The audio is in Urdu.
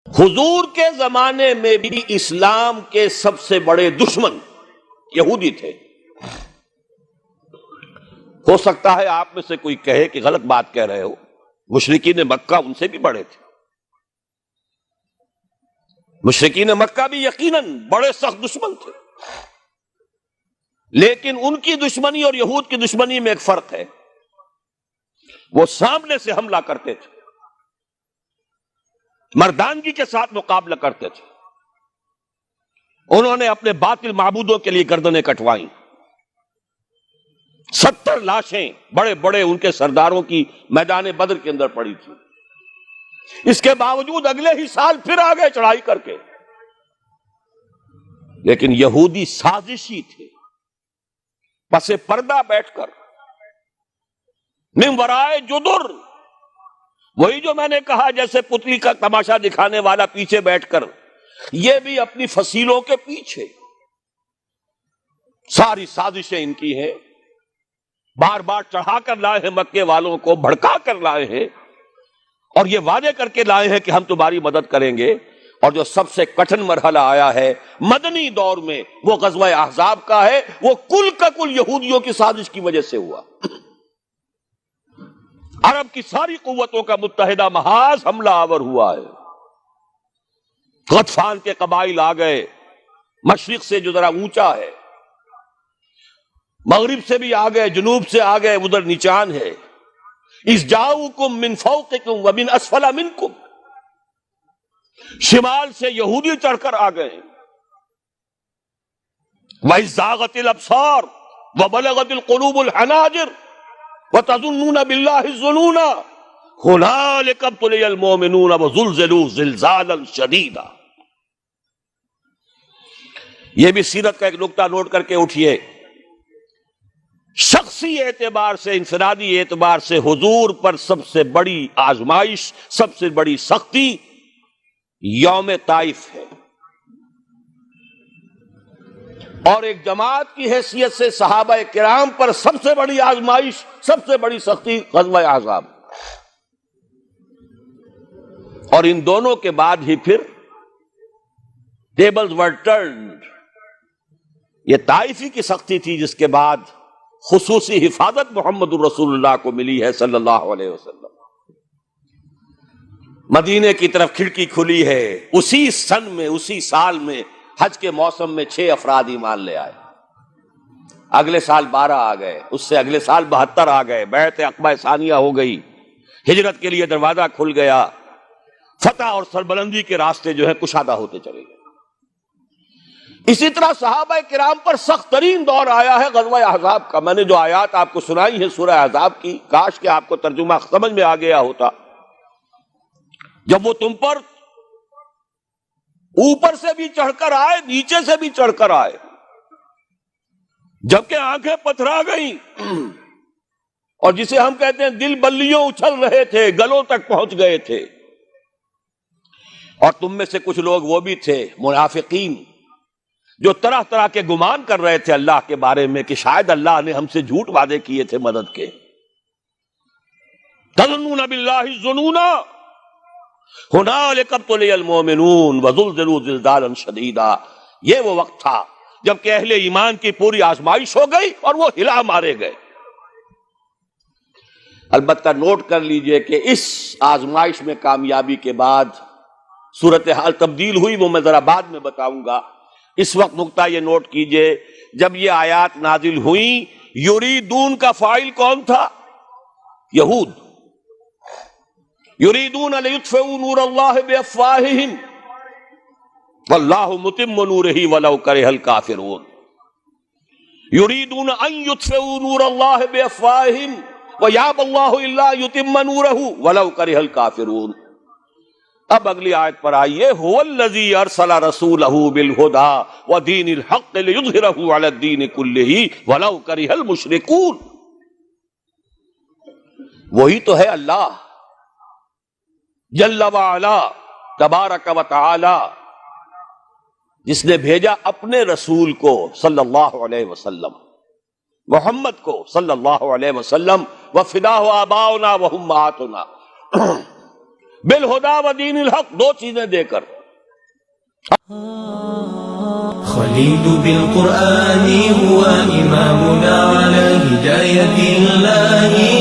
حضور کے زمانے میں بھی اسلام کے سب سے بڑے دشمن یہودی تھے۔ ہو سکتا ہے آپ میں سے کوئی کہے کہ غلط بات کہہ رہے ہو، مشرکین مکہ ان سے بھی بڑے تھے۔ مشرکین مکہ بھی یقیناً بڑے سخت دشمن تھے، لیکن ان کی دشمنی اور یہود کی دشمنی میں ایک فرق ہے، وہ سامنے سے حملہ کرتے تھے، مردانگی کے ساتھ مقابلہ کرتے تھے۔ انہوں نے اپنے باطل معبودوں کے لیے گردنیں کٹوائیں، 70 لاشیں بڑے بڑے ان کے سرداروں کی میدان بدر کے اندر پڑی تھی۔ اس کے باوجود اگلے ہی سال پھر آ گئے چڑھائی کر کے۔ لیکن یہودی سازشی تھے، پس پردہ بیٹھ کر من ورائے جدر، وہی جو میں نے کہا جیسے پتلی کا تماشا دکھانے والا پیچھے بیٹھ کر، یہ بھی اپنی فصیلوں کے پیچھے ساری سازشیں ان کی ہیں، بار بار چڑھا کر لائے ہیں، مکے والوں کو بھڑکا کر لائے ہیں اور یہ وعدے کر کے لائے ہیں کہ ہم تمہاری مدد کریں گے۔ اور جو سب سے کٹھن مرحلہ آیا ہے مدنی دور میں، وہ غزوہ احزاب کا ہے، وہ کل کا کل یہودیوں کی سازش کی وجہ سے ہوا۔ عرب کی ساری قوتوں کا متحدہ محاذ حملہ آور ہوا ہے۔ غطفان کے قبائل آ گئے، مشرق سے جو ذرا اونچا ہے، مغرب سے بھی آ گئے، جنوب سے آ گئے، ادھر نیچان ہے۔ اذ جاؤکم من فوقکم ومن اسفل منکم، شمال سے یہودی چڑھ کر آ گئے۔ وَإِذْ زَاغَتِ الْأَبْصَارُ وَبَلَغَتِ الْقُلُوبُ الْحَنَاجِرَ وَتَظُنُّونَ بِاللَّهِ الظُّنُونَ هُنَالِكَ ابْتُلِيَ الْمُؤْمِنُونَ وَزُلْزِلُوا زِلْزَالًا شَدِيدًا۔ یہ بھی سیرت کا ایک نقطہ نوٹ کر کے اٹھیے، شخصی اعتبار سے، انفرادی اعتبار سے حضور پر سب سے بڑی آزمائش، سب سے بڑی سختی یوم طائف ہے، اور ایک جماعت کی حیثیت سے صحابہ کرام پر سب سے بڑی آزمائش، سب سے بڑی سختی غزوہ احزاب۔ اور ان دونوں کے بعد ہی پھر ٹیبلز ور ٹرنڈ۔ یہ طائفی کی سختی تھی جس کے بعد خصوصی حفاظت محمد الرسول اللہ کو ملی ہے صلی اللہ علیہ وسلم۔ مدینے کی طرف کھڑکی کھلی ہے، اسی سن میں، اسی سال میں حج کے موسم میں 6 افراد ایمان لے آئے، اگلے سال 12 آ گئے، اس سے اگلے سال 72 آ گئے، بیعت عقبہ ثانیہ ہو گئی، ہجرت کے لیے دروازہ کھل گیا، فتح اور سربلندی کے راستے جو ہے کشادہ ہوتے چلے گئے۔ اسی طرح صحابہ کرام پر سخت ترین دور آیا ہے غزوہ احزاب کا۔ میں نے جو آیات آپ کو سنائی ہیں سورہ احزاب کی، کاش کہ آپ کو ترجمہ سمجھ میں آ گیا ہوتا۔ جب وہ تم پر اوپر سے بھی چڑھ کر آئے، نیچے سے بھی چڑھ کر آئے، جبکہ آنکھیں پتھرا گئیں اور جسے ہم کہتے ہیں دل بلیوں اچھل رہے تھے، گلوں تک پہنچ گئے تھے۔ اور تم میں سے کچھ لوگ وہ بھی تھے منافقین جو طرح طرح کے گمان کر رہے تھے اللہ کے بارے میں کہ شاید اللہ نے ہم سے جھوٹ وعدے کیے تھے مدد کے۔ تظنون باللہ الظنون ہنالک ابتلی المؤمنون وزلزلوا زلزالا شدیدا۔ یہ وہ وقت تھا جب کہ اہل ایمان کی پوری آزمائش ہو گئی اور وہ ہلا مارے گئے۔ البتہ نوٹ کر لیجئے کہ اس آزمائش میں کامیابی کے بعد صورتحال تبدیل ہوئی، وہ میں ذرا بعد میں بتاؤں گا۔ اس وقت نقطہ یہ نوٹ کیجئے، جب یہ آیات نازل ہوئیں، یریدون کا فاعل کون تھا؟ یہود۔ یریدون لیطفئوا نور اللہ بافواہہم واللہ متم نورہ ولو کرہ الکافرون۔ یریدون ان یطفئوا نور اللہ بافواہہم ویابی اللہ الا یتم نورہ ولو کرہ الکافرون۔ اب اگلی آیت پر آئیے، هو الذی ارسل رسولہ بالہدی ودین الحق لیظہرہ علی الدین کلہ ولو کرہ المشرکون۔ وہی تو ہے اللہ جل وعلا تبارک و تعالی، جس نے بھیجا اپنے رسول کو صلی اللہ علیہ وسلم، محمد کو صلی اللہ علیہ وسلم، وفداہ آباؤنا وامہاتنا، بالہدا و دین الحق، دو چیزیں دے کر. خليل بالقرآن هو إمامنا على هداية الله